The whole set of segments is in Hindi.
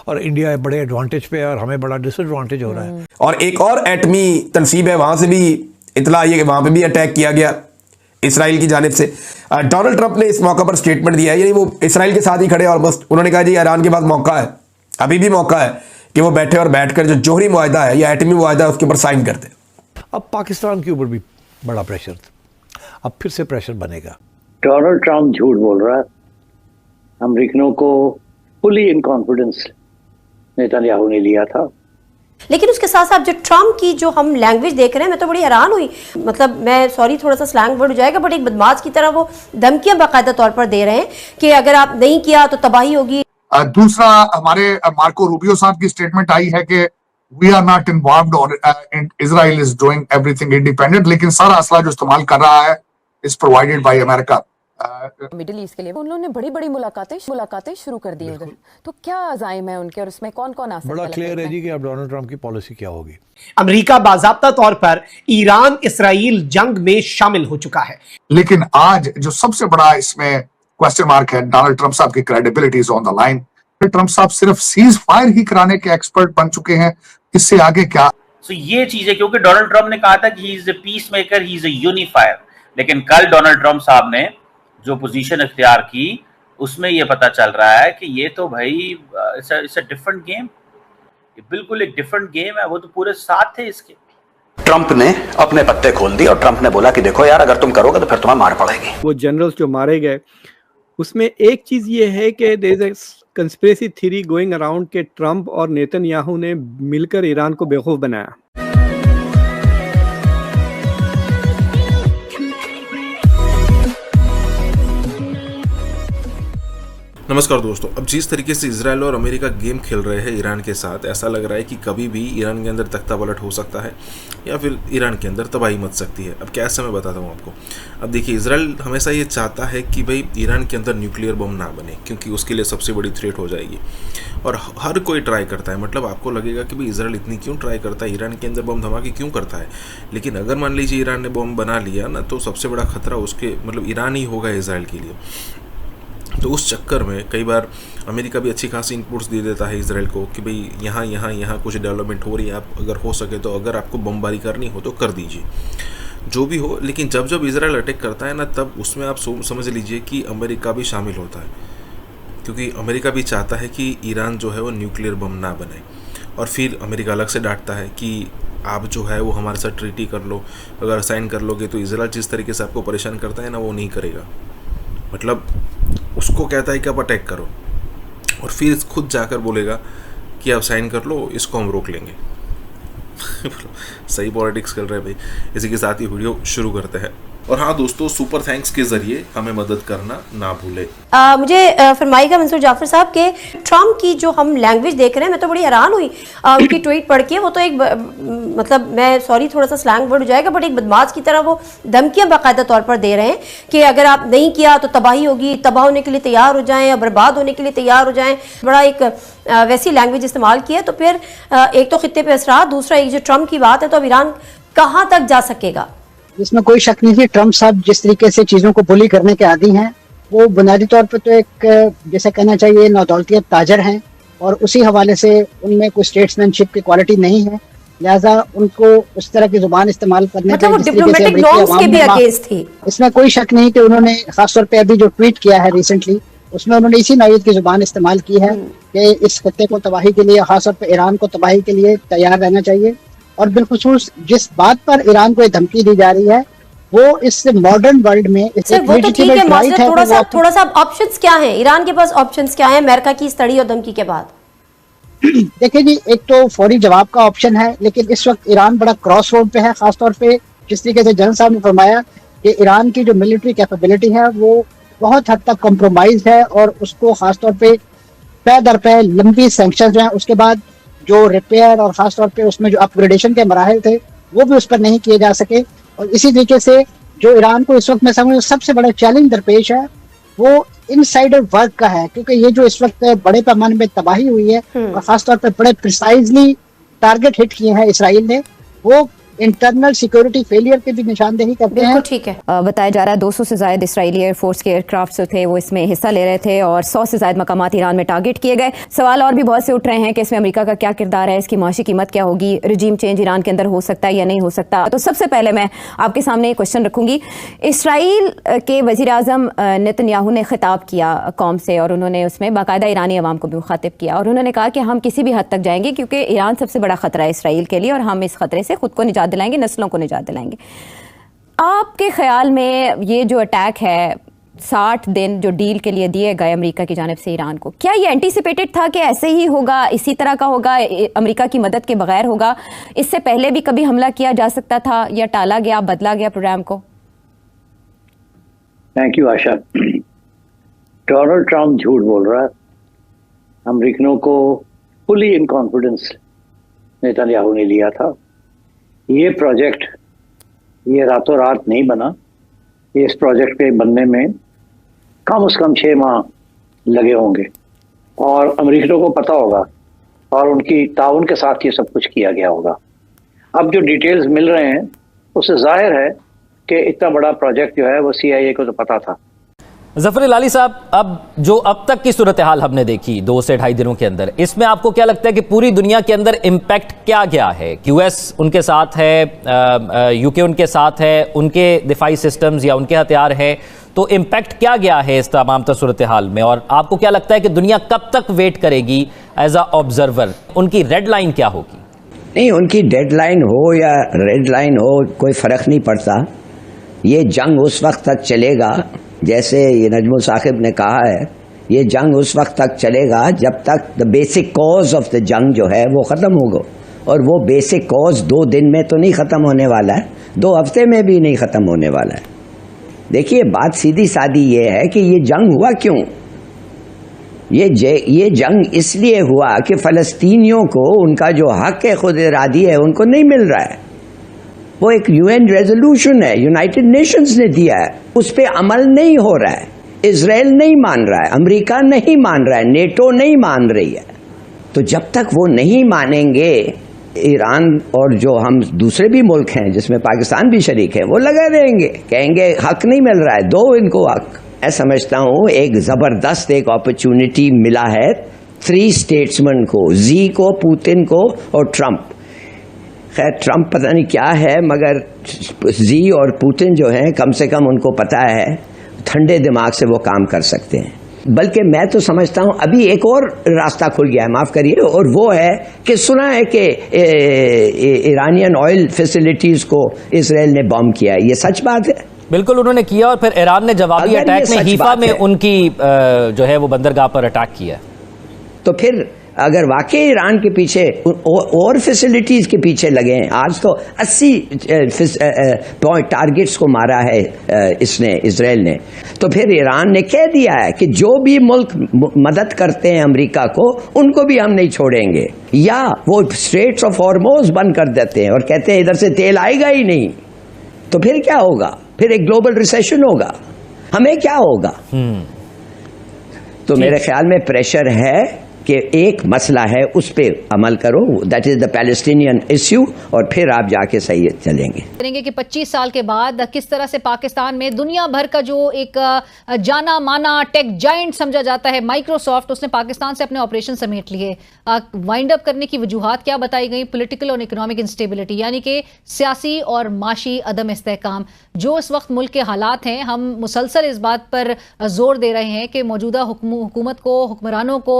और इंडिया बड़े एडवांटेज पे है और हमें बड़ा डिसएडवांटेज हो रहा है। और एक और एटमी तनसीब है, वहां से भी इतला आई है कि वहां पे भी अटैक किया गया इसराइल की जानिब से। डोनाल्ड ट्रंप ने इस मौका पर स्टेटमेंट दिया है, यानी वो इसराइल के साथ ही खड़े ऑलमोस्ट। उन्होंने कहा जी ईरान के पास मौका है, अभी भी मौका है कि वो बैठे और बैठकर जो जोहरी मुआहदा है या एटमी मुआहदा है उसके ऊपर साइन करते। अब पाकिस्तान के ऊपर भी बड़ा प्रेशर था, अब फिर से प्रेशर बनेगा। डोनाल्ड ट्रंप झूठ बोल रहा है, अमेरिकनों को फुली इन कॉन्फिडेंस नेतन्याहू ने लिया था। लेकिन उसके साथ साथ जो ट्रम्प की जो हम लैंग्वेज देख रहे हैं, मैं तो बड़ी हैरान हुई। मतलब मैं सॉरी थोड़ा सा स्लैंग वर्ड हो जाएगा, बट एक बदमाश की तरह वो धमकियां बाकायदा तौर पर दे रहे हैं कि अगर आप नहीं किया तो तबाही होगी। दूसरा, हमारे मार्को रूबियो साहब की स्टेटमेंट आई है कि वी आर नॉट इन्वॉल्व्ड और Israel is doing everything independent, लेकिन सारा असला जो इस्तेमाल कर रहा है is provided by America. Middle east के लिए उन लोगों ने बड़ी बड़ी मुलाकातें शुरू कर दी उधर, तो क्या अज़ाइम है उनके और उसमें कौन कौन आ सकता है? बड़ा क्लियर है जी कि अब डोनाल्ड ट्रंप की पॉलिसी क्या होगी। अमेरिका बाज़ाब्ता तौर पर ईरान इसराइल जंग में शामिल हो चुका है, लेकिन आज जो सबसे बड़ा इसमें क्वेश्चन मार्क है, डोनाल्ड ट्रंप साहब की credibility is on the line. Trump साहब सिर्फ सीज फायर ही कराने के एक्सपर्ट बन चुके हैं, इससे आगे क्या? तो ये चीज है, क्योंकि डोनाल्ड ट्रंप ने कहा था कि he is a peace maker, he is a unifier, लेकिन कल डोनाल्ड ट्रंप साहब ने जो पोजीशन इख्तियार की उसमें ये पता चल रहा है कि ये तो भाई इट्स अ डिफरेंट गेम, ये बिल्कुल एक डिफरेंट गेम है। वो तो पूरे साथ थे इसके। ट्रंप ने अपने पत्ते खोल दिए और ट्रंप ने बोला कि देखो यार, अगर तुम करोगे तो फिर तुम्हें मार पड़ेगी। वो जनरल्स जो मारे गए, उसमें एक चीज ये है कि there is a conspiracy theory going around के ट्रंप और नेतन्याहू ने मिलकर ईरान को बेवकूफ बनाया। नमस्कार दोस्तों, अब जिस तरीके से इजराइल और अमेरिका गेम खेल रहे हैं ईरान के साथ, ऐसा लग रहा है कि कभी भी ईरान के अंदर तख्ता पलट हो सकता है या फिर ईरान के अंदर तबाही मच सकती है। अब कैसे मैं बताता हूँ आपको। अब देखिए, इजराइल हमेशा ये चाहता है कि भाई ईरान के अंदर न्यूक्लियर बम ना बने, क्योंकि उसके लिए सबसे बड़ी थ्रेट हो जाएगी। और हर कोई ट्राई करता है। मतलब आपको लगेगा कि भाई इजराइल इतनी क्यों ट्राई करता है, ईरान के अंदर बम धमाके क्यों करता है। लेकिन अगर मान लीजिए ईरान ने बम बना लिया ना, तो सबसे बड़ा खतरा उसके मतलब ईरान ही होगा इजराइल के लिए। तो उस चक्कर में कई बार अमेरिका भी अच्छी खासी इनपुट्स दे देता है इजराइल को कि भाई यहाँ कुछ डेवलपमेंट हो रही है, आप अगर हो सके तो अगर आपको बमबारी करनी हो तो कर दीजिए, जो भी हो। लेकिन जब अमेरिका अटैक करता है ना, तब उसमें आप समझ लीजिए कि अमेरिका भी शामिल होता है, क्योंकि अमेरिका भी चाहता है कि ईरान जो है वो न्यूक्लियर बम ना बनाए। और फिर अमेरिका अलग से डांटता है कि आप जो है वो हमारे साथ ट्रीटी कर लो, अगर साइन कर लोगे तो इजराइल जिस तरीके से आपको परेशान करता है ना, वो नहीं करेगा। मतलब उसको कहता है कि आप अटैक करो और फिर खुद जाकर बोलेगा कि आप साइन कर लो, इसको हम रोक लेंगे। सही पॉलिटिक्स कर रहे हैं भाई। इसी के साथ ही वीडियो शुरू करते हैं। और हाँ दोस्तों, सुपर थैंक्स के जरिए हमें मदद करना ना भूले। मुझे फरमाइएगा मंसूर जाफर साहब के ट्रम्प की जो हम लैंग्वेज देख रहे हैं, मैं तो बड़ी हैरान हुई उनकी ट्वीट पढ़ के। वो तो एक मतलब मैं सॉरी थोड़ा सा स्लैंग वर्ड हो जाएगा, बट एक बदमाश की तरह वो धमकियां बाकायदा तौर पर दे रहे हैं कि अगर आप नहीं किया तो तबाही होगी, तबाह होने के लिए तैयार हो जाएं या बर्बाद होने के लिए तैयार हो जाएं। बड़ा एक वैसी लैंग्वेज इस्तेमाल की है। तो फिर एक तो खित्ते पे असरात, दूसरा एक जो ट्रम्प की बात है, तो अब ईरान कहाँ तक जा सकेगा? इसमें कोई शक नहीं है, ट्रंप साहब जिस तरीके से चीजों को बुली करने के आदी हैं, वो बुनियादी तौर पर तो एक जैसे कहना चाहिए नौदौलतियत ताजर हैं, और उसी हवाले से उनमें कोई स्टेट्समैनशिप की क्वालिटी नहीं है। लिहाजा उनको उस तरह की जुबान इस्तेमाल करने मतलब वो डिप्लोमेटिक नॉर्म्स के भी अगेंस्ट थी। इसमें कोई शक नहीं कि उन्होंने खासतौर पर अभी जो ट्वीट किया है रिसेंटली, उसमें उन्होंने इसी नौयत की जुबान इस्तेमाल की है कि इस खत्ते को तबाही के लिए, खासतौर पर ईरान को तबाही के लिए तैयार रहना चाहिए। और बिलखुसूस जिस बात पर ईरान को धमकी दी जा रही है, वो इस मॉडर्न वर्ल्ड में वो तो ठीक है, मसला थोड़ा सा ऑप्शंस क्या हैं ईरान के पास, ऑप्शंस क्या हैं अमेरिका की इस तड़ी और धमकी के बाद? देखिए जी, एक तो फौरी जवाब का ऑप्शन है, लेकिन इस वक्त ईरान बड़ा क्रॉस रोड पे है। खासतौर पे जिस तरीके से जनरल साहब ने फरमाया कि ईरान की जो मिलिट्री कैपेबिलिटी है वो बहुत हद तक कॉम्प्रोमाइज है, और उसको खासतौर पे पै दर पै लंबी सैंक्शन जो है, उसके बाद जो रिपेयर और खासतौर पे उसमें जो अपग्रेडेशन के मराहल थे वो भी उस पर नहीं किए जा सके। और इसी तरीके से जो ईरान को इस वक्त मैं समझ सबसे बड़ा चैलेंज दरपेश है वो इनसाइडर वर्क का है, क्योंकि ये जो इस वक्त बड़े पैमाने में तबाही हुई है और खासतौर पर बड़े प्रिसाइजली टारगेट हिट किए हैं इसराइल ने, वो इंटरनल सिक्योरिटी फेलियर की भी निशानदेही करते हैं। ठीक है। बताया जा रहा है 200 से ज़्यादा इसराइली एयरफोर्स के एयरक्राफ्ट जो थे वो इसमें हिस्सा ले रहे थे और 100 से ज़्यादा मकामात ईरान में टारगेट किए गए। सवाल और भी बहुत से उठ रहे हैं कि इसमें अमेरिका का क्या किरदार है, इसकी माशी कीमत क्या होगी, रिजीम चेंज ईरान के अंदर हो सकता है या नहीं हो सकता। तो सबसे पहले मैं आपके सामने एक क्वेश्चन रखूंगी। इसराइल के वज़ीर आज़म नेतन्याहू ने खिताब किया कौम से और उन्होंने उसमें बाकायदा ईरानी अवाम को भी मुखातिब किया और उन्होंने कहा कि हम किसी भी हद तक जाएंगे क्योंकि ईरान सबसे बड़ा खतरा है इसराइल के लिए और हम इस खतरे से खुद को निजात दिलाएंगे, नस्लों को निजात दिलाएंगे। आपके ख्याल में ये जो अटैक है 60 दिन जो डील के लिए दिए गए अमेरिका की जानिब से ईरान को, क्या ये एंटीसिपेटेड था कि ऐसे ही होगा, इसी तरह का होगा, अमेरिका की मदद के बगैर होगा? इससे पहले भी कभी हमला किया जा सकता था या टाला गया, बदला गया प्रोग्राम को? Thank you Asha. Donald Trump झूठ बोल रहा है। अमेरिकनों को फुली इन कॉन्फिडेंस नेतन्याहू ने लिया था। ये प्रोजेक्ट ये रातों रात नहीं बना। इस प्रोजेक्ट के बनने में कम से कम 6 माह लगे होंगे और अमेरिकनों को पता होगा और उनकी ताउन के साथ ये सब कुछ किया गया होगा। अब जो डिटेल्स मिल रहे हैं उससे जाहिर है कि इतना बड़ा प्रोजेक्ट जो है वो CIA को तो पता था। जफर इलाही साहब, अब तक की सूरत हाल हमने देखी 2 से 2.5 दिनों के अंदर, इसमें आपको क्या लगता है कि पूरी दुनिया के अंदर इम्पैक्ट क्या गया है? US उनके साथ है, UK उनके साथ है, उनके दिफाई सिस्टम्स या उनके हथियार है, तो इम्पैक्ट क्या गया है इस तमाम सूरत हाल में? और आपको क्या लगता है कि दुनिया कब तक वेट करेगी एज अ ऑब्जर्वर? उनकी रेड लाइन क्या होगी? नहीं, उनकी डेडलाइन हो या रेड लाइन हो कोई फ़र्क नहीं पड़ता। ये जंग उस वक्त तक चलेगा, जैसे ये नजमुल साहिब ने कहा है, ये जंग उस वक्त तक चलेगा जब तक the basic cause of the जंग जो है वो ख़त्म होगा। और वो बेसिक कॉज 2 दिन में तो नहीं ख़त्म होने वाला है, 2 हफ्ते में भी नहीं ख़त्म होने वाला है। देखिए, बात सीधी सादी ये है कि ये जंग हुआ क्यों? ये जंग इसलिए हुआ कि फ़लस्तीनियों को उनका जो हक़ खुद इरादी है उनको नहीं मिल रहा है। वो एक UN रेजोल्यूशन है, यूनाइटेड नेशंस ने दिया है, उस पर अमल नहीं हो रहा है। इजराइल नहीं मान रहा है, अमेरिका नहीं मान रहा है, नेटो नहीं मान रही है। तो जब तक वो नहीं मानेंगे, ईरान और जो हम दूसरे भी मुल्क हैं जिसमें पाकिस्तान भी शरीक है, वो लगे रहेंगे, कहेंगे हक नहीं मिल रहा है, दो इनको हक। मैं समझता हूँ एक ज़बरदस्त एक अपॉर्चुनिटी मिला है 3 स्टेट्समैन को, जी को, पुतिन को और ट्रंप। खैर ट्रंप पता नहीं क्या है, मगर जी और पुतिन जो हैं कम से कम उनको पता है, ठंडे दिमाग से वो काम कर सकते हैं। बल्कि मैं तो समझता हूँ अभी एक और रास्ता खुल गया है, माफ़ करिए, और वो है कि सुना है कि ईरानियन ऑयल फैसिलिटीज़ को इसराइल ने बॉम्ब किया है। ये सच बात है? बिल्कुल उन्होंने किया, और फिर ईरान ने जवाबी अटैक में हीफा में उनकी जो है वो बंदरगाह पर अटैक किया। तो फिर अगर वाकई ईरान के पीछे और फैसिलिटीज के पीछे लगे हैं, आज तो 80 टारगेट्स को मारा है इसने, इसराइल ने, तो फिर ईरान ने कह दिया है कि जो भी मुल्क मदद करते हैं अमेरिका को, उनको भी हम नहीं छोड़ेंगे। या वो स्ट्रेट्स ऑफ हॉर्मोज बंद कर देते हैं और कहते हैं इधर से तेल आएगा ही नहीं। तो फिर क्या होगा? फिर एक ग्लोबल रिसेशन होगा, हमें क्या होगा? तो मेरे ख्याल में प्रेशर है कि एक मसला है उस पर अमल करो, that is the Palestinian issue, और फिर आप जाके सही चलेंगे। करेंगे कि 25 साल के बाद किस तरह से पाकिस्तान में दुनिया भर का जो एक जाना माना टेक जायंट समझा जाता है माइक्रोसॉफ्ट, उसने पाकिस्तान से अपने ऑपरेशन समेट लिए। वाइंड अप करने की वजूहात क्या बताई गई? पॉलिटिकल और इकोनॉमिक इंस्टेबिलिटी, यानी कि सियासी और माशी अदम इस्तेहकाम। जो इस वक्त मुल्क के हालात हैं, हम मुसलसल इस बात पर जोर दे रहे हैं कि मौजूदा हुकूमत को, हुक्मरानों को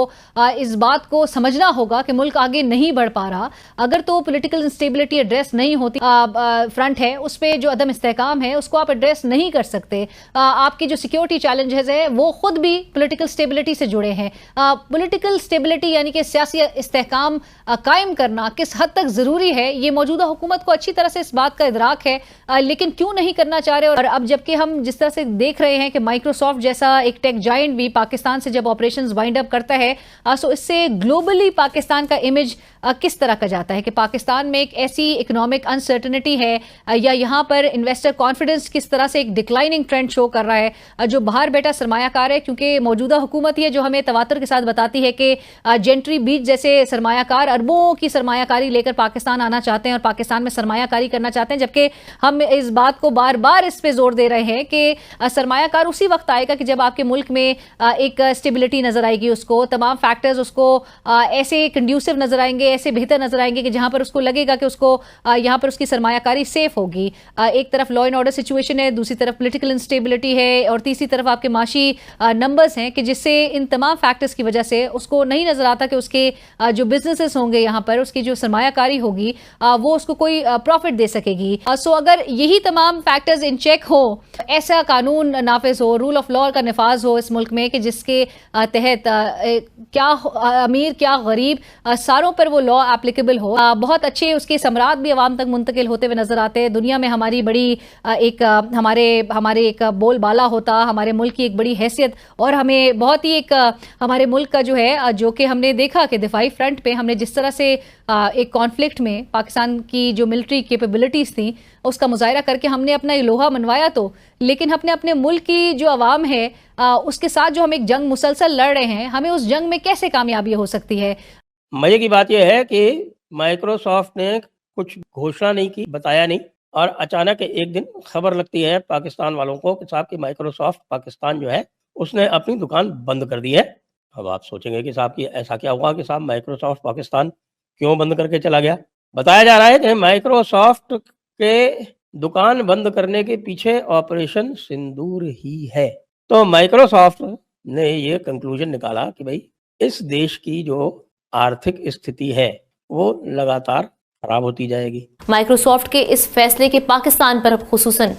इस बात को समझना होगा कि मुल्क आगे नहीं बढ़ पा रहा। अगर तो पॉलिटिकल इंस्टेबिलिटी एड्रेस नहीं होती, फ्रंट है उस पर जो अदम इस्तेहकाम है उसको आप एड्रेस नहीं कर सकते। आपकी जो सिक्योरिटी चैलेंजेस है वो खुद भी पॉलिटिकल स्टेबिलिटी से जुड़े हैं। पॉलिटिकल स्टेबिलिटी यानी कि सियासी इस्तेहकाम कायम करना किस हद तक ज़रूरी है, ये मौजूदा हुकूमत को अच्छी तरह से इस बात का इदराक है, लेकिन क्यों नहीं करना चाह रहे। और अब जबकि हम जिस तरह से देख रहे हैं कि माइक्रोसॉफ्ट जैसा एक टेक जायंट भी पाकिस्तान से जब ऑपरेशंस वाइंड अप करता है, सो इससे ग्लोबली पाकिस्तान का इमेज किस तरह का जाता है कि पाकिस्तान में एक ऐसी इकोनॉमिक अनसर्टनिटी है या यहाँ पर इन्वेस्टर कॉन्फिडेंस किस तरह से एक डिक्लाइनिंग ट्रेंड शो कर रहा है, जो बाहर बैठा सरमायाकार है, क्योंकि मौजूदा हुकूमत ही है जो हमें तवातर के साथ बताती है कि जेंट्री बीच जैसे सरमायाकार अरबों की सरमायाकारी लेकर पाकिस्तान आना चाहते हैं और पाकिस्तान में सरमायाकारी करना चाहते हैं, जबकि हम इस बात को बार बार इस पे जोर दे रहे हैं कि सरमायाकार उसी वक्त आएगा कि जब आपके मुल्क में एक स्टेबिलिटी नजर आएगी, उसको तमाम फैक्टर्स उसको ऐसे कंड्यूसिव नजर आएंगे, ऐसे बेहतर नजर आएंगे कि जहां पर उसको लगेगा कि उसको यहाँ पर उसकी सरमायाकारी सेफ होगी। एक तरफ लॉ एंड ऑर्डर सिचुएशन है, दूसरी तरफ पॉलिटिकल इंस्टेबिलिटी है और तीसरी तरफ आपके माशी नंबर्स हैं कि जिससे इन तमाम फैक्टर्स की वजह से उसको नहीं नजर आता कि उसके जो बिजनेसेस होंगे यहाँ पर, उसकी जो सरमायाकारी होगी वो उसको कोई प्रॉफिट दे सकेगी। सो अगर यही तमाम फैक्टर्स इन चेक हो, ऐसा कानून नाफिज हो, रूल ऑफ लॉ का निफाज हो इस मुल्क में कि जिसके तहत क्या अमीर क्या गरीब सारों पर वो लॉ एप्लीकेबल हो, बहुत अच्छे उसके समरात भी अवाम तक मुंतकिल होते हुए नजर आते हैं। दुनिया में हमारी बड़ी एक हमारे एक बोलबाला होता, हमारे मुल्क की एक बड़ी हैसियत और हमें बहुत ही एक हमारे मुल्क का जो है जो कि हमने देखा कि दिफाई फ्रंट पे हमने जिस तरह से एक कॉन्फ्लिक्ट में पाकिस्तान की जो मिलिट्री कैपेबिलिटीज थी उसका मुजाहरा करके हमने अपना लोहा मनवाया, तो लेकिन अपने मुल्क की जो अवाम है उसके साथ जो हम एक जंग मुसलसल लड़ रहे हैं, हमें उस जंग में कैसे कामयाबी हो सकती है? मजे की बात यह है कि माइक्रोसॉफ्ट ने कुछ घोषणा नहीं की, बताया नहीं, और अचानक एक दिन खबर लगती है पाकिस्तान वालों को कि साहब कि माइक्रोसॉफ्ट पाकिस्तान जो है उसने अपनी दुकान बंद कर दी है। अब आप सोचेंगे कि साहब कि ऐसा क्या हुआ कि साहब माइक्रोसॉफ्ट पाकिस्तान क्यों बंद करके चला गया। बताया जा रहा है कि माइक्रोसॉफ्ट के दुकान बंद करने के पीछे ऑपरेशन सिंदूर ही है। तो माइक्रोसॉफ्ट ने ये कंक्लूजन निकाला कि भाई इस देश की जो आर्थिक स्थिति है वो लगातार खराब होती जाएगी। माइक्रोसॉफ्ट के इस फैसले के पाकिस्तान पर खुसूसन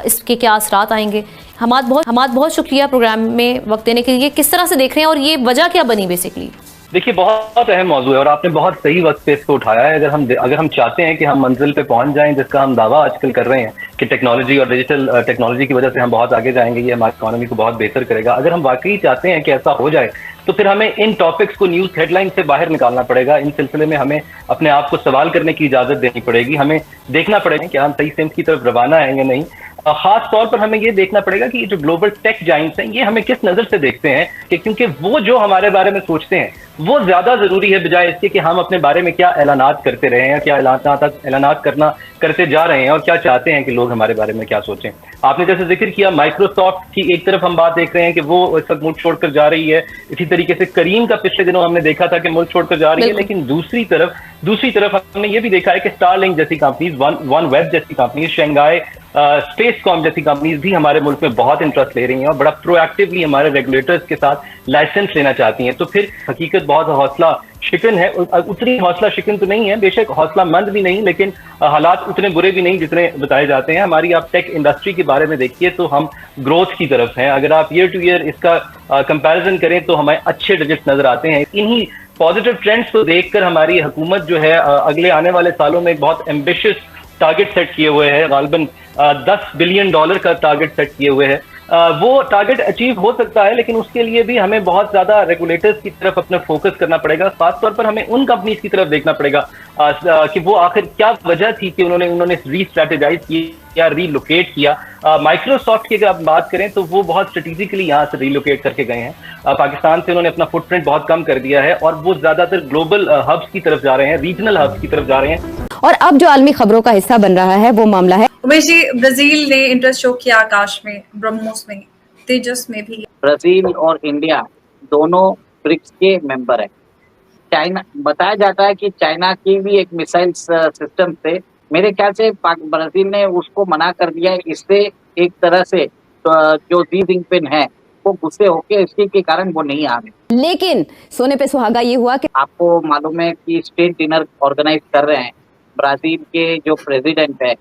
इसके क्या असरात आएंगे? हमाद बहुत शुक्रिया प्रोग्राम में वक्त देने के लिए। किस तरह से देख रहे हैं और ये वजह क्या बनी बेसिकली? देखिए, बहुत अहम मौजूद है और आपने बहुत सही वक्त पे इसको उठाया है। अगर हम चाहते हैं कि हम मंजिल पे पहुंच जाएं, जिसका हम दावा आजकल कर रहे हैं कि टेक्नोलॉजी और डिजिटल टेक्नोलॉजी की वजह से हम बहुत आगे जाएंगे, ये हमारी इकोनॉमी को बहुत बेहतर करेगा। अगर हम वाकई चाहते हैं कि ऐसा हो जाए तो फिर हमें इन टॉपिक्स को न्यूज हेडलाइन से बाहर निकालना पड़ेगा। इन सिलसिले में हमें अपने आप को सवाल करने की इजाजत देनी पड़ेगी। हमें देखना पड़ेगा कि हम सही सिमत की तरफ रवाना है या नहीं। खास तौर पर हमें ये देखना पड़ेगा कि ये जो ग्लोबल टेक जाइंट्स हैं ये हमें किस नजर से देखते हैं, कि क्योंकि वो जो हमारे बारे में सोचते हैं वो ज्यादा जरूरी है बजाय इसके कि हम अपने बारे में क्या ऐलानात करते रहे हैं, क्या ऐलानात करते जा रहे हैं और क्या चाहते हैं कि लोग हमारे बारे में क्या सोचें। आपने जैसे जिक्र किया माइक्रोसॉफ्ट की, एक तरफ हम बात देख रहे हैं कि वो इस वक्त मुल्क छोड़कर जा रही है। इसी तरीके से करीम का पिछले दिनों हमने देखा था कि मुल्क छोड़कर जा रही है, लेकिन दूसरी तरफ हमने ये भी देखा है कि स्टारलिंक जैसी कंपनीज, वन वेब जैसी कंपनीज, शंघाई स्पेसकॉम जैसी कंपनीज भी हमारे मुल्क में बहुत इंटरेस्ट ले रही हैं और बड़ा प्रोएक्टिवली हमारे रेगुलेटर्स के साथ लाइसेंस लेना चाहती हैं। तो फिर हकीकत बहुत हौसला शिकन है। उतनी हौसला शिकन तो नहीं है, बेशक हौसला मंद भी नहीं, लेकिन हालात उतने बुरे भी नहीं जितने बताए जाते हैं। हमारी आप टेक इंडस्ट्री के बारे में देखिए तो हम ग्रोथ की तरफ हैं। अगर आप ईयर टू ईयर इसका कंपैरिजन करें तो हमें अच्छे डिजिट नजर आते हैं। इन्हीं पॉजिटिव ट्रेंड्स को देखकर हमारी हुकूमत जो है अगले आने वाले सालों में एक बहुत एम्बिशियस टारगेट सेट किए हुए है। गालबन $10 बिलियन का टारगेट सेट किए हुए है। वो टारगेट अचीव हो सकता है, लेकिन उसके लिए भी हमें बहुत ज्यादा रेगुलेटर्स की तरफ अपना फोकस करना पड़ेगा। खासतौर पर हमें उन कंपनीज की तरफ देखना पड़ेगा कि वो आखिर क्या वजह थी कि उन्होंने रीस्ट्रेटेजाइज किया, रीलोकेट किया। माइक्रोसॉफ्ट की अगर आप बात करें तो वो बहुत स्ट्रेटेजिकली यहाँ से रीलोकेट करके गए हैं। पाकिस्तान से उन्होंने अपना फुटप्रिंट बहुत कम कर दिया है और वो ज्यादातर ग्लोबल हब्स की तरफ जा रहे हैं, रीजनल हब्स की तरफ जा रहे हैं। और अब जो आलमी खबरों का हिस्सा बन रहा है वो मामला है उमेश जी, ब्राजील ने इंटरेस्ट शो किया आकाश में, ब्रह्मोस में, तेजस में भी। ब्राजील और इंडिया दोनों ब्रिक्स के मेंबर है। चाइना, बताया जाता है कि चाइना की भी एक मिसाइल सिस्टम से, मेरे ख्याल से ब्राजील ने उसको मना कर दिया है। इससे एक तरह से जो शी जिनपिंग है वो गुस्से होके इसके के कारण वो नहीं आ रहे। लेकिन सोने पे सुहागा ये हुआ कि आपको मालूम है कि स्टेट डिनर ऑर्गेनाइज कर रहे हैं ब्राजील के जो प्रेसिडेंट है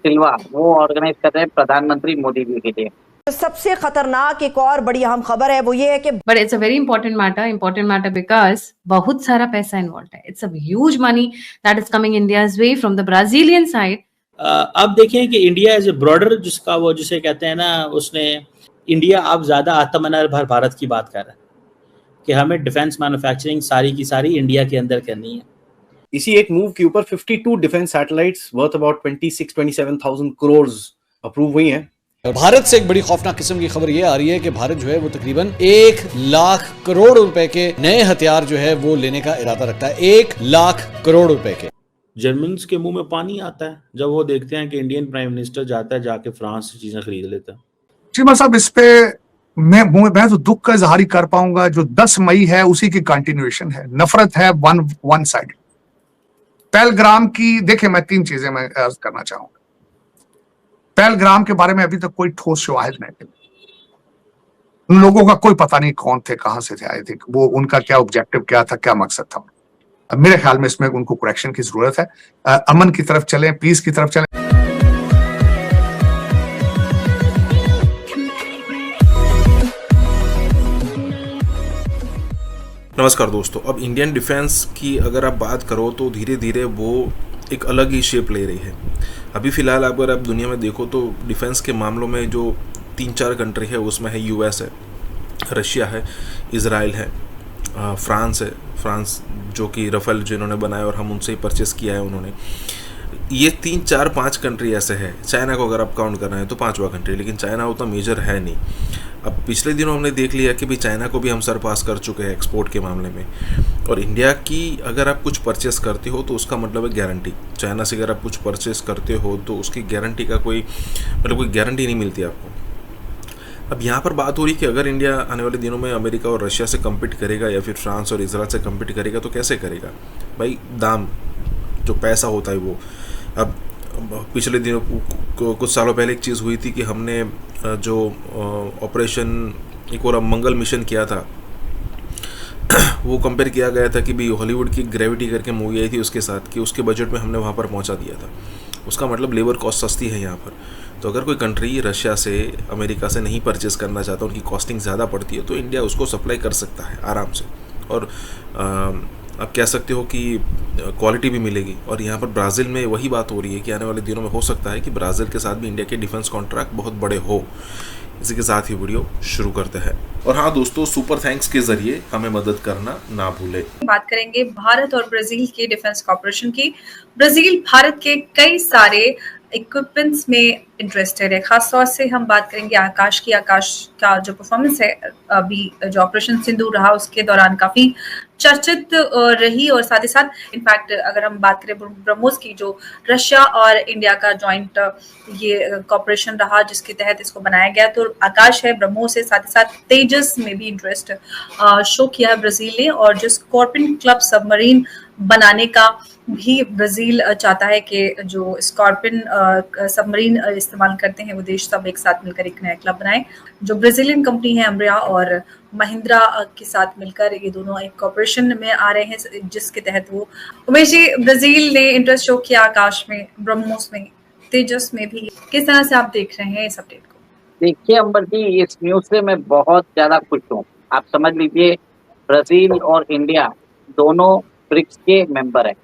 सिल्वा, वो ऑर्गेनाइज कर रहे हैं प्रधानमंत्री मोदी जी के लिए। सबसे खतरनाक एक और बड़ी अहम खबर है वो ये है कि but it's a very important matter because बहुत सारा पैसा इन्वॉल्व है। It's a huge money that is coming India's way from the Brazilian side. अब देखें कि इंडिया एज ए ब्रॉडर जिसका वो जिसे कहते हैं ना, उसने इंडिया अब ज्यादा आत्मनिर्भर भारत की बात कर रहा है कि हमें डिफेंस मैन्युफैक्चरिंग सारी की सारी इंडिया के अंदर करनी है। इसी एक मूव के ऊपर 52 defence satellites worth about 27,000 crore approve हुई हैं। भारत से एक बड़ी खौफनाक किस्म की खबर ये आ रही है कि भारत जो है वो तकरीबन 1 लाख करोड़ रुपए के नए हथियार जो है वो लेने का इरादा रखता है। 1 लाख करोड़ रुपए के। जर्मन्स के मुंह में पानी आता है जब वो देखते हैं कि इंडियन प्राइम मिनिस्टर जाता है जाके फ्रांस से चीजें खरीद लेता है। चीमा साहब, इस पे मैं तो दुख का इजहार कर पाऊंगा। जो 10 मई है उसी की कंटिन्यूएशन है। नफरत है वन साइड। पहलगाम की देखिए, मैं 3 चीजें मैं अर्ज करना चाहूंगा। पहलगाम के बारे में अभी तक कोई ठोस शवाहिद नहीं मिले। उन लोगों का कोई पता नहीं कौन थे, कहां से थे आए थे, वो उनका क्या ऑब्जेक्टिव क्या था, क्या मकसद था। अब मेरे ख्याल में इसमें उनको करेक्शन की जरूरत है। अमन की तरफ चलें, पीस की तरफ चलें। नमस्कार दोस्तों, अब इंडियन डिफेंस की अगर आप बात करो तो धीरे धीरे वो एक अलग ही शेप ले रही है। अभी फ़िलहाल अगर आप दुनिया में देखो तो डिफेंस के मामलों में जो 3-4 कंट्री है उसमें है यूएस है, रशिया है, इजराइल है, फ्रांस है। फ्रांस जो कि राफेल जिन्होंने बनाया और हम उनसे ही परचेस किया है उन्होंने। ये 3-4-5 कंट्री ऐसे है। चाइना को अगर आप काउंट करना है तो 5वां कंट्री, लेकिन चाइना उतना मेजर है नहीं। अब पिछले दिनों हमने देख लिया कि भाई चाइना को भी हम सरपास कर चुके हैं एक्सपोर्ट के मामले में। और इंडिया की अगर आप कुछ परचेस करते हो तो उसका मतलब है गारंटी। चाइना से अगर आप कुछ परचेस करते हो तो उसकी गारंटी का कोई गारंटी नहीं मिलती आपको। अब यहाँ पर बात हो रही है कि अगर इंडिया आने वाले दिनों में अमेरिका और रशिया से कम्पीट करेगा या फिर फ्रांस और इजराइल से कम्पीट करेगा तो कैसे करेगा भाई। दाम जो पैसा होता है वो। अब पिछले दिनों कुछ सालों पहले एक चीज़ हुई थी कि हमने जो ऑपरेशन एक और मंगल मिशन किया था वो कंपेयर किया गया था कि भी हॉलीवुड की ग्रेविटी करके मूवी आई थी उसके साथ, कि उसके बजट में हमने वहाँ पर पहुँचा दिया था। उसका मतलब लेबर कॉस्ट सस्ती है यहाँ पर। तो अगर कोई कंट्री रशिया से अमेरिका से नहीं परचेस करना चाहता, उनकी कॉस्टिंग ज़्यादा पड़ती है, तो इंडिया उसको सप्लाई कर सकता है आराम से। और आप कह सकते हो कि क्वालिटी भी मिलेगी। और यहाँ पर ब्राज़ील में वही बात हो रही है कि आने वाले दिनों में हो सकता है कि ब्राज़ील के साथ भी इंडिया के डिफेंस कॉन्ट्रैक्ट बहुत बड़े हो। इसी के साथ ही वीडियो शुरू करते हैं। और हाँ दोस्तों, सुपर थैंक्स के जरिए हमें मदद करना ना भूलें। बात करेंगे भारत और ब्राजील के डिफेंस कॉर्पोरेशन की। ब्राजील भारत के कई सारे इक्विपमेंट्स में इंटरेस्टेड है। खासतौर से हम बात करेंगे आकाश की। आकाश का जो परफॉर्मेंस है अभी जो ऑपरेशन सिंदूर रहा उसके दौरान काफी चर्चित रही। और साथ ही साथ इनफैक्ट अगर हम बात करें ब्रह्मोस की, जो रशिया और इंडिया का जॉइंट ये कॉपरेशन रहा जिसके तहत इसको बनाया गया, तो आकाश है, ब्रह्मोस है, साथ ही साथ तेजस में भी इंटरेस्ट शो किया है ब्राजील ने। और जो स्कॉर्पियन क्लब सबमरीन बनाने का भी ब्राजील चाहता है कि जो स्कॉर्पियन सबमरीन इस्तेमाल करते हैं वो देश सब एक साथ मिलकर एक नया क्लब बनाए। जो ब्राजीलियन कंपनी है अम्ब्रिया और महिंद्रा के साथ मिलकर ये दोनों एक कॉर्पोरेशन में आ रहे हैं जिसके तहत वो उमेश जी ब्राजील ने इंटरेस्ट शो किया आकाश में, ब्रह्मोस में, तेजस में भी। किस तरह से आप देख रहे हैं इस अपडेट को? देखिए अंबर जी, इस न्यूज से मैं बहुत ज्यादा खुश हूँ। आप समझ लीजिए ब्राजील और इंडिया दोनों ब्रिक्स के मेंबर है।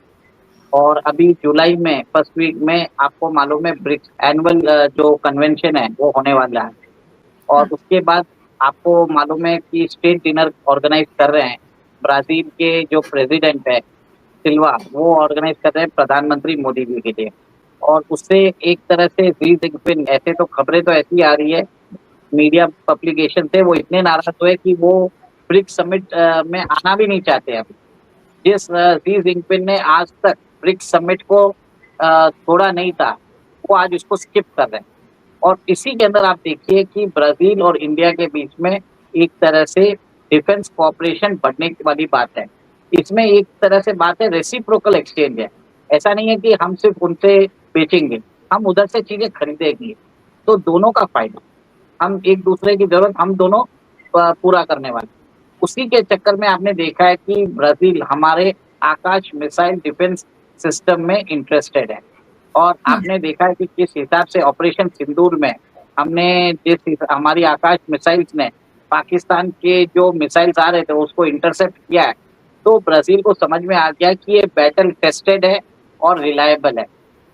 और अभी जुलाई में फर्स्ट वीक में आपको मालूम है ब्रिक्स एनुअल जो कन्वेंशन है वो होने वाला है। और उसके बाद आपको मालूम है कि स्टेट डिनर ऑर्गेनाइज कर रहे हैं ब्राजील के जो प्रेसिडेंट है सिल्वा, वो ऑर्गेनाइज कर रहे हैं प्रधानमंत्री मोदी जी के लिए। और उससे एक तरह से शी जिनपिंग, ऐसे तो खबरें तो ऐसी आ रही है मीडिया पब्लिकेशन से, वो इतने नाराज हुए कि वो ब्रिक्स समिट में आना भी नहीं चाहते। अभी जिस शी जिनपिंग ने आज तक ब्रिक्स समिट को छोड़ा नहीं था, वो आज उसको स्किप कर रहे हैं। और इसी के अंदर आप देखिए कि ब्राजील और इंडिया के बीच में एक तरह से डिफेंस कोऑपरेशन बढ़ने वाली बात है। इसमें एक तरह से बात है रेसिप्रोकल एक्सचेंज है। ऐसा नहीं है कि हम सिर्फ उनसे बेचेंगे, हम उधर से चीजें खरीदेंगे, तो दोनों का फायदा। हम एक दूसरे की जरूरत हम दोनों पूरा करने वाले। उसी के चक्कर में आपने देखा है कि ब्राजील हमारे आकाश मिसाइल डिफेंस सिस्टम में इंटरेस्टेड है। और आपने देखा है कि किस हिसाब से ऑपरेशन सिंदूर में हमने हमारी आकाश मिसाइल्स ने पाकिस्तान के जो मिसाइल्स आ रहे थे उसको इंटरसेप्ट किया है। तो ब्राजील को समझ में आ गया कि ये बैटल टेस्टेड है और रिलायबल है।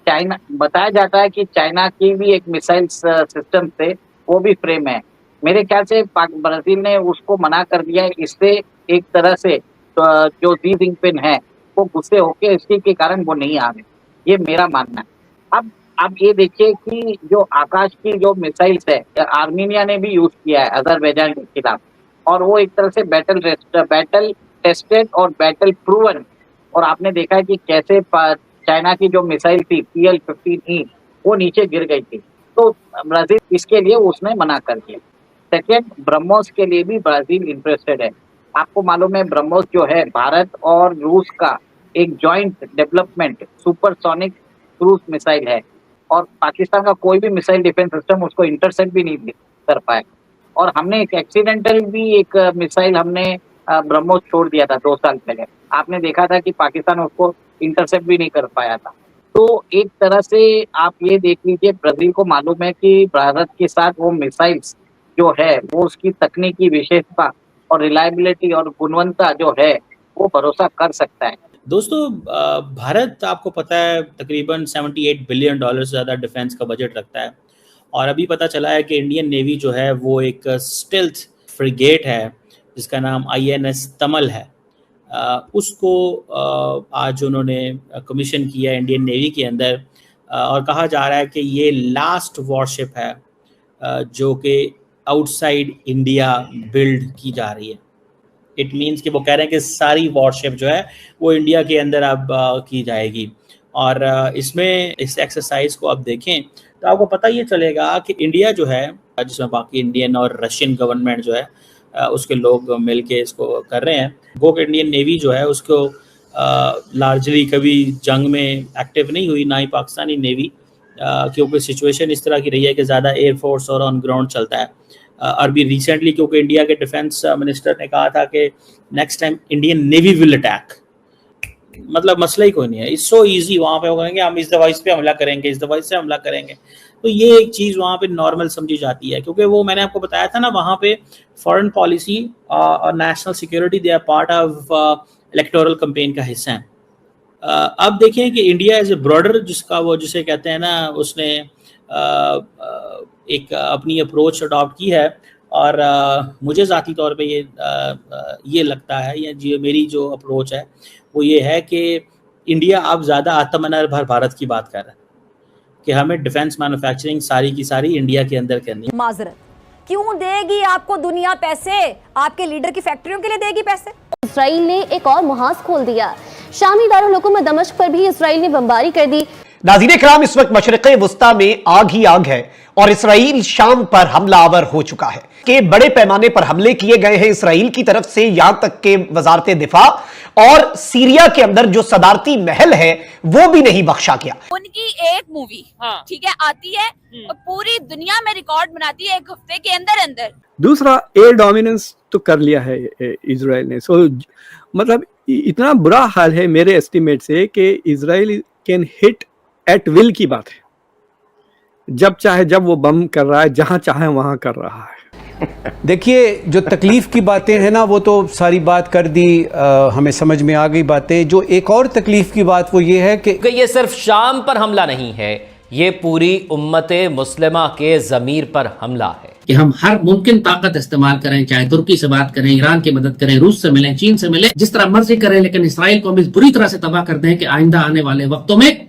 चाइना, बताया जाता है कि चाइना की भी एक मिसाइल सिस्टम थे वो भी फ्रेम है। मेरे ख्याल से ब्राजील ने उसको मना कर दिया है। इससे एक तरह से जो शी जिनपिंग है वो गुस्से होके इसी के कारण वो नहीं आ रहे, ये मेरा मानना है। अब ये देखिए कि जो आकाश की जो मिसाइल्स है आर्मीनिया ने भी यूज किया है अजरबैजान के खिलाफ, और वो एक तरह से बैटल टेस्टेड और बैटल प्रूवन। और आपने देखा है कि कैसे चाइना की जो मिसाइल थी PL-15E वो नीचे गिर गई थी, तो ब्राजील इसके लिए उसने मना कर दिया। सेकेंड, ब्रह्मोस के लिए भी ब्राजील इंटरेस्टेड है। आपको मालूम है ब्रह्मोस जो है भारत और रूस का एक joint development supersonic cruise missile है, और पाकिस्तान का कोई भी मिसाइल डिफेंस सिस्टम उसको इंटरसेप्ट भी नहीं कर पाए। और हमने एक एक्सीडेंटल भी एक मिसाइल हमने ब्रह्मोस छोड़ दिया था 2 साल पहले, आपने देखा था कि पाकिस्तान उसको इंटरसेप्ट भी नहीं कर पाया था। तो एक तरह से आप ये देख लीजिए ब्राजील को मालूम है कि भारत के साथ वो मिसाइल्स जो है वो उसकी तकनीकी विशेषता और रिलायबिलिटी और गुणवत्ता जो है वो भरोसा कर सकता है। दोस्तों, भारत आपको पता है तकरीबन $78 बिलियन से ज़्यादा डिफेंस का बजट रखता है, और अभी पता चला है कि इंडियन नेवी जो है वो एक स्टेल्थ फ्रिगेट है जिसका नाम INS तमल है, उसको आज उन्होंने कमीशन किया इंडियन नेवी के अंदर, और कहा जा रहा है कि ये लास्ट वॉरशिप है जो कि आउटसाइड इंडिया बिल्ड की जा रही है। इट मीन्स कि वो कह रहे हैं कि सारी वॉरशिप जो है वो इंडिया के अंदर अब की जाएगी। और इसमें इस एक्सरसाइज को आप देखें तो आपको पता ये चलेगा कि इंडिया जो है, जिसमें बाकी इंडियन और रशियन गवर्नमेंट जो है उसके लोग मिल के इसको कर रहे हैं, वो इंडियन नेवी जो है उसको लार्जली कभी जंग में एक्टिव नहीं हुई, ना ही पाकिस्तानी नेवी, क्योंकि सिचुएशन इस तरह की रही है कि ज़्यादा एयरफोर्स और ऑन ग्राउंड चलता है। और भी रिसेंटली क्योंकि इंडिया के डिफेंस मिनिस्टर ने कहा था कि next time Indian navy will attack, मतलब मसला ही कोई नहीं है, इट्स सो ईजी, वहाँ पे वो कहेंगे हम इस डिवाइस पे हमला करेंगे, इस डिवाइस से हमला करेंगे। तो ये एक चीज़ वहाँ पे नॉर्मल समझी जाती है, क्योंकि वो मैंने आपको बताया था ना, वहाँ पे फॉरेन पॉलिसी और national security they are part of electoral campaign का हिस्सा है। अब देखें कि इंडिया एज ए ब्रॉडर, जिसका वो जिसे कहते हैं ना, उसने एक अपनी अप्रोच अडॉप्ट की है, और मुझे ज़ाती तौर पे ये लगता है, या मेरी जो अप्रोच है वो ये है कि इंडिया अब ज़्यादा आत्मनिर्भर भारत की बात कर रहा है कि हमें डिफेंस मैन्युफैक्चरिंग सारी की सारी इंडिया के अंदर करनी है। माजरत क्यों देगी आपको दुनिया पैसे? आपके लीडर की फैक्ट्रियों के लिए देगी पैसे? इसराइल ने एक और मुहाज खोल दिया। शामी दारुल हुकूमत दमिश्क पर भी इसराइल ने बमबारी कर दी। नाज़रीन इकराम, इस वक्त मशरिक़े वुस्ता में आग ही आग है और इसराइल शाम पर हमलावर हो चुका है कि बड़े पैमाने पर हमले किए गए हैं इसराइल की तरफ से, यहां तक के वजारत दिफा और सीरिया के अंदर जो सदारती महल है वो भी नहीं बख्शा गया। उनकी एक मूवी ठीक है आती है और पूरी दुनिया में रिकॉर्ड बनाती है 1 हफ्ते के अंदर अंदर। दूसरा, एयर डोमिनेंस तो कर लिया है इजराइल ने। सो मतलब इतना बुरा हाल है मेरे एस्टिमेट से कि Israel can hit eight will की बात है, जब चाहे जब वो बम कर रहा है, जहां चाहे वहां कर रहा है। देखिए, जो तकलीफ की बातें हैं ना वो तो सारी बात कर दी, हमें समझ में आ गई बातें। जो एक और तकलीफ की बात वो ये है कि ये सिर्फ शाम पर हमला नहीं है, ये पूरी उम्मते मुस्लिमा के ज़मीर पर हमला है कि हम हर मुमकिन ताकत इस्तेमाल करें, चाहे तुर्की से बात करें, ईरान की मदद करें, रूस से मिलें, चीन से मिलें, जिस तरह मर्जी करें, लेकिन इसराइल को हम इस बुरी तरह से तबाह कर दें कि आइंदा आने वाले वक्तों में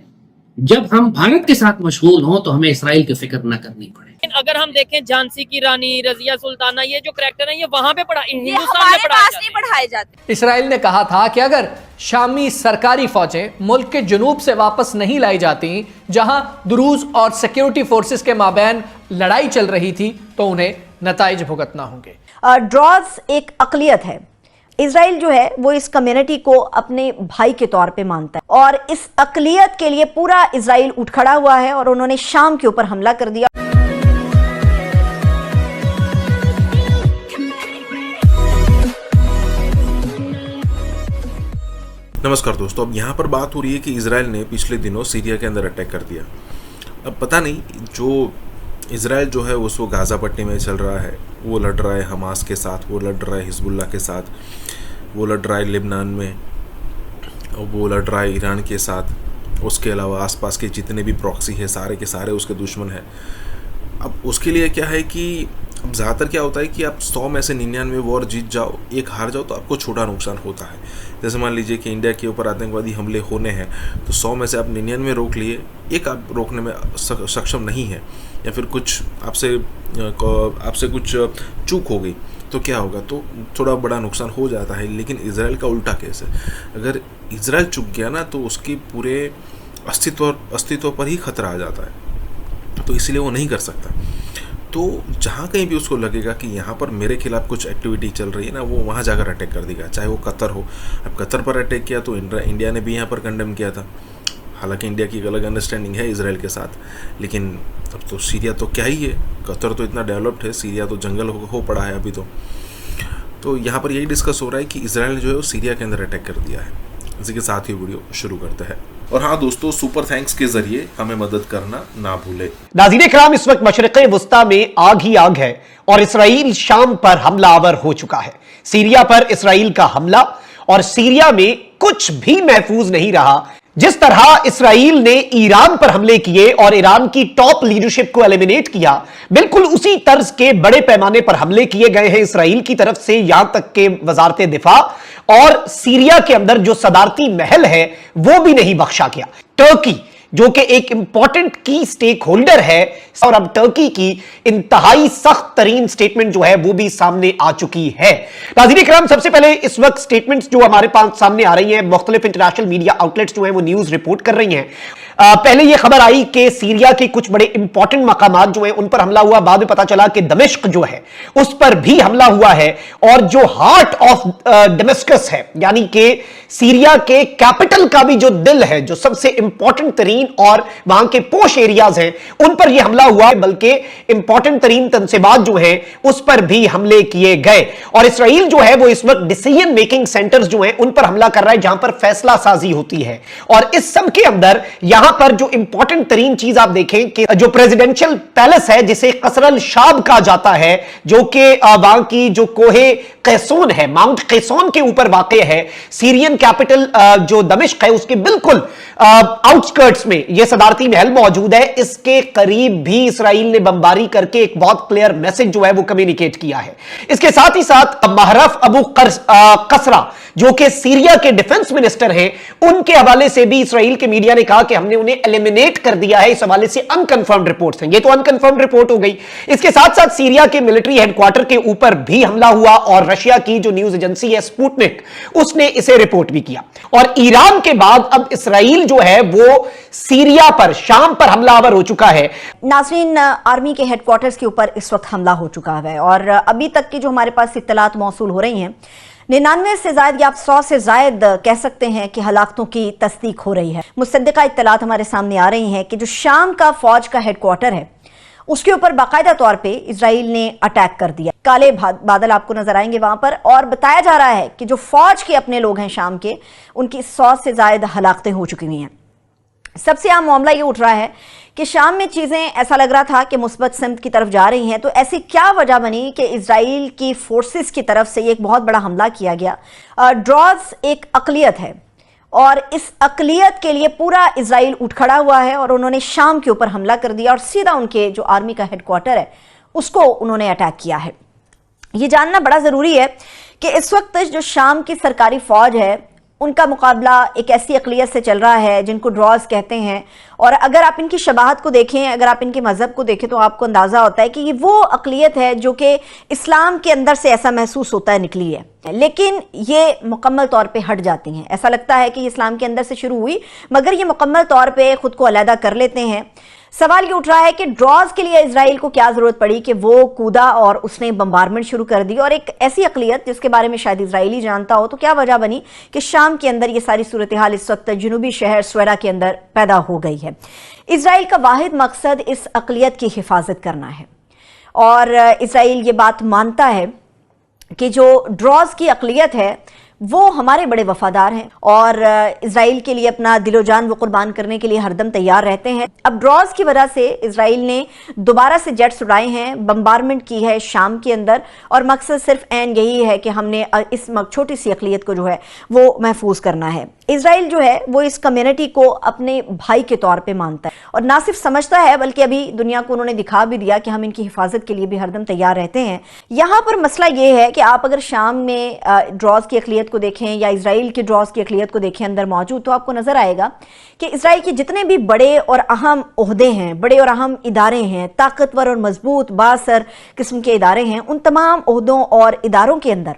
जब हम भारत के साथ मशगूल हों तो हमें इसराइल की फिक्र न करनी पड़े। अगर हम देखें झांसी की रानी, रजिया सुल्ताना, ये जो करैक्टर है ये वहाँ पे हिंदुस्तान में पढ़ाए जाते। इसराइल ने कहा था कि अगर शामी सरकारी फौजें मुल्क के जुनूब से वापस नहीं लाई जाती, जहां दुरूज और सिक्योरिटी फोर्सेस के माबैन लड़ाई चल रही थी, तो उन्हें नताइज भुगतना होंगे। ड्रॉज एक अक़लियत है। इजराइल जो है वो इस कम्युनिटी को अपने भाई के तौर पे मानता है और इस अक़लियत के लिए पूरा इजराइल उठ खड़ा हुआ है और उन्होंने शाम के ऊपर हमला कर दिया। नमस्कार दोस्तों, अब यहाँ पर बात हो रही है कि इजराइल ने पिछले दिनों सीरिया के अंदर अटैक कर दिया। अब पता नहीं, जो इजराइल जो है उसको गाज़ा पट्टी में चल रहा है, वो लड़ रहा है हमास के साथ, वो लड़ रहा है हिजबुल्लाह के साथ, वो लड़ रहा है लेबनान में, वो लड़ रहा है ईरान के साथ, उसके अलावा आसपास के जितने भी प्रॉक्सी है सारे के सारे उसके दुश्मन हैं। अब उसके लिए क्या है कि अब ज़्यादातर क्या होता है कि आप 100 में से 99 वॉर जीत जाओ, एक हार जाओ तो आपको छोटा नुकसान होता है। जैसे मान लीजिए कि इंडिया के ऊपर आतंकवादी हमले होने हैं, तो 100 में से आप 99 रोक लिए, एक आप रोकने में सक्षम नहीं है, या फिर कुछ आपसे कुछ चूक हो गई, तो क्या होगा, तो थोड़ा बड़ा नुकसान हो जाता है। लेकिन इजराइल का उल्टा केस है, अगर इजराइल चूक गया ना तो उसकी पूरे अस्तित्व पर ही खतरा आ जाता है, तो इसलिए वो नहीं कर सकता। तो जहाँ कहीं भी उसको लगेगा कि यहाँ पर मेरे खिलाफ कुछ एक्टिविटी चल रही है ना, वो वहाँ जाकर अटैक कर देगा, चाहे वो कतर हो। अब कतर पर अटैक किया तो इंडिया ने भी यहाँ पर कंडेम किया था, हालांकि इंडिया की एक अलग अंडरस्टैंडिंग है इजराइल के साथ। लेकिन अब तो सीरिया तो क्या ही है, कतर तो इतना डेवलप्ड है, सीरिया तो जंगल हो पड़ा है अभी तो यहाँ पर यही डिस्कस हो रहा है कि इजराइल जो है वो सीरिया के अंदर अटैक कर दिया है। इसी के साथ ही वीडियो शुरू करते हैं। और हाँ दोस्तों, सुपर थैंक्स के जरिए हमें मदद करना ना भूले। नाज़रीन इकराम, इस वक्त मशरिक़े वुस्ता में आग ही आग है और इसराइल शाम पर हमलावर हो चुका है। सीरिया पर इसराइल का हमला, और सीरिया में कुछ भी महफूज नहीं रहा। जिस तरह इसराइल ने ईरान पर हमले किए और ईरान की टॉप लीडरशिप को एलिमिनेट किया, बिल्कुल उसी तर्ज के बड़े पैमाने पर हमले किए गए हैं इसराइल की तरफ से, यहां तक के वजारत दिफा और सीरिया के अंदर जो सदारती महल है वो भी नहीं बख्शा गया। टर्की जो कि एक इंपॉर्टेंट की स्टेक होल्डर है, और अब टर्की की इंतहाई सख्त तरीन स्टेटमेंट जो है वो भी सामने आ चुकी है। नाज़रीन इकराम, सबसे पहले इस वक्त स्टेटमेंट्स जो हमारे पास सामने आ रही हैं, मुख्तलिफ इंटरनेशनल मीडिया आउटलेट्स जो है वो न्यूज रिपोर्ट कर रही हैं। पहले यह खबर आई कि सीरिया के कुछ बड़े इंपॉर्टेंट मकामात जो हैं उन पर हमला हुआ, बाद में पता चला कि दमिश्क जो है उस पर भी हमला हुआ है, और जो हार्ट ऑफ दमिश्कस है, यानी कि सीरिया के कैपिटल का भी जो दिल है, जो सबसे इंपॉर्टेंट तरीन और वहां के पोश एरियाज हैं, उन पर यह हमला हुआ, बल्कि इंपॉर्टेंट तरीन तंसीबात जो हैं उस पर भी हमले किए गए। और इसराइल जो है वो इस वक्त डिसीजन मेकिंग सेंटर्स जो हैं उन पर हमला कर रहा है, जहां पर फैसला साजी होती है। और इस सब के अंदर यहां पर जो इंपॉर्टेंट तरीन चीज आप देखें कि जो प्रेसिडेंशियल पैलेस है, जिसे कसरल शाब कहा जाता है, जो कि वहां की जो कोहे कैसोन है, माउंट कैसोन के ऊपर वाक़ है, सीरियन कैपिटल जो दमिश्क है उसके बिल्कुल आउटस्कर्ट्स में यह सदारती महल मौजूद है। इसके करीब भी इसराइल ने बमबारी करके एक बहुत क्लियर मैसेज जो है वो कम्युनिकेट किया है। इसके साथ ही साथ महरफ अबू कसरा जो कि सीरिया के डिफेंस मिनिस्टर हैं, उनके हवाले से भी इसराइल के मीडिया ने कहा कि हमने उन्हें एलिमिनेट कर दिया है। इस हवाले से अनकंफर्म्ड रिपोर्ट्स हैं, ये तो अनकंफर्म्ड रिपोर्ट हो गई। इसके साथ साथ सीरिया के मिलिट्री हेडक्वार्टर के ऊपर भी हमला हुआ, और रशिया की जो न्यूज एजेंसी है स्पुतनिक, उसने इसे रिपोर्ट भी किया। और ईरान के बाद अब इसराइल जो है वो सीरिया पर, शाम पर हमलावर हो चुका है। नाज़रीन, आर्मी के हेडक्वार्टर्स के ऊपर इस वक्त हमला हो चुका है, और अभी तक की जो हमारे पास इत्तलात मौसूल हो रही हैं, 99 से ज्यादा या आप 100 से ज्यादा कह सकते हैं कि हलाकतों की तस्दीक हो रही है। मुसद्दिका इत्तलात हमारे सामने आ रही हैं कि जो शाम का फौज का हेडक्वार्टर है उसके ऊपर बाकायदा तौर पे इजराइल ने अटैक कर दिया। काले बादल आपको नजर आएंगे वहां पर, और बताया जा रहा है कि जो फौज के अपने लोग हैं शाम के, उनकी 100 से ज्यादा हलाकतें हो चुकी हुई हैं। सबसे आम मामला ये उठ रहा है कि शाम में चीजें ऐसा लग रहा था कि मुस्बत सिमत की तरफ जा रही हैं, तो ऐसी क्या वजह बनी कि इजराइल की फोर्सेस की तरफ से एक बहुत बड़ा हमला किया गया। ड्रॉज एक अकलियत है, और इस अकलियत के लिए पूरा इजराइल उठ खड़ा हुआ है, और उन्होंने शाम के ऊपर हमला कर दिया और सीधा उनके जो आर्मी का हेडक्वार्टर है उसको उन्होंने अटैक किया है। ये जानना बड़ा ज़रूरी है कि इस वक्त जो शाम की सरकारी फौज है उनका मुकाबला एक ऐसी अकलियत से चल रहा है जिनको ड्रॉज कहते हैं, और अगर आप इनकी शबाहत को देखें, अगर आप इनके मज़हब को देखें, तो आपको अंदाज़ा होता है कि ये वो अकलियत है जो कि इस्लाम के अंदर से ऐसा महसूस होता है निकली है, लेकिन ये मुकम्मल तौर पे हट जाती हैं। ऐसा लगता है कि इस्लाम के अंदर से शुरू हुई, मगर ये मुकम्मल तौर पे खुद को अलहदा कर लेते हैं। सवाल ये उठ रहा है कि ड्रॉज के लिए इजराइल को क्या जरूरत पड़ी कि वो कूदा और उसने बम्बारमेंट शुरू कर दी, और एक ऐसी अकलियत जिसके बारे में शायद इजराइली जानता हो, तो क्या वजह बनी कि शाम के अंदर ये सारी सूरत हाल इस वक्त जुनूबी शहर स्वेरा के अंदर पैदा हो गई है। इजराइल का वाहिद मकसद इस अकलियत की हिफाजत करना है, और इजराइल ये बात मानता है कि जो ड्रॉज की अकलियत है वो हमारे बड़े वफादार हैं, और इजराइल के लिए अपना दिलो जान वो कुर्बान करने के लिए हरदम तैयार रहते हैं। अब ड्रॉज की वजह से इजराइल ने दोबारा से जेट्स उड़ाए हैं, बम्बारमेंट की है शाम के अंदर, और मकसद सिर्फ एन यही है कि हमने इस छोटी सी अकलियत को जो है वो महफूज करना है। इजराइल जो है वो इस कम्युनिटी को अपने भाई के तौर पे मानता है, और ना सिर्फ समझता है बल्कि अभी दुनिया को उन्होंने दिखा भी दिया कि हम इनकी हिफाजत के लिए भी हरदम तैयार रहते हैं। यहाँ पर मसला ये है कि आप अगर शाम में ड्रॉज की अक़लियत को देखें या इजराइल की ड्रॉज की अक़लियत को देखें अंदर मौजूद, तो आपको नजर आएगा कि इजराइल के जितने भी बड़े और अहम ओहदे हैं, बड़े और अहम इदारे हैं, ताकतवर और मजबूत बासर किस्म के इदारे हैं, उन तमाम ओहदों और इदारों के अंदर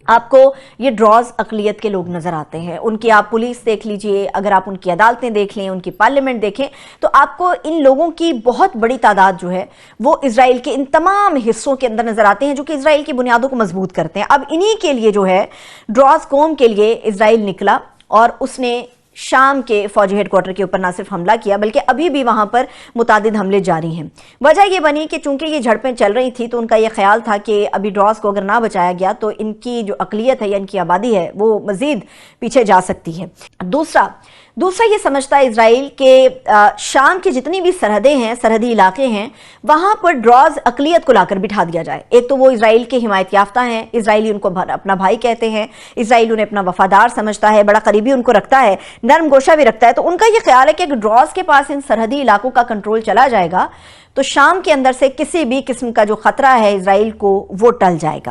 आपको ये ड्रॉज अक़लियत के लोग नजर आते हैं। उनकी आप पुलिस देख लीजिए, अगर आप उनकी अदालतें देख लें, उनकी पार्लियामेंट देखें, तो आपको इन लोगों की बहुत बड़ी तादाद जो है वो इजराइल के इन तमाम हिस्सों के अंदर नजर आते हैं जो कि इजराइल की बुनियादों को मजबूत करते हैं। अब इन्हीं के लिए जो है ड्रॉज कौम के लिए इजराइल निकला और उसने शाम के फौजी हेडक्वार्टर के ऊपर ना सिर्फ हमला किया बल्कि अभी भी वहां पर मुतादिद हमले जारी हैं। वजह यह बनी कि चूंकि ये झड़पें चल रही थी तो उनका यह ख्याल था कि अभी ड्रॉज को अगर ना बचाया गया तो इनकी जो अक़लियत है या इनकी आबादी है वो मजीद पीछे जा सकती है। दूसरा ये समझता है इजराइल के शाम की जितनी भी सरहदें हैं, सरहदी इलाके हैं, वहां पर ड्रॉज अक़लियत को लाकर बिठा दिया जाए। एक तो वो इजराइल के हिमायत याफ्ता हैं, इजराइली उनको अपना भाई कहते हैं, इजराइल उन्हें अपना वफादार समझता है, बड़ा करीबी उनको रखता है, नरम गोशा भी रखता है। तो उनका ये ख्याल है कि अगर ड्रॉज के पास इन सरहदी इलाकों का कंट्रोल चला जाएगा तो शाम के अंदर से किसी भी किस्म का जो खतरा है इजराइल को वो टल जाएगा।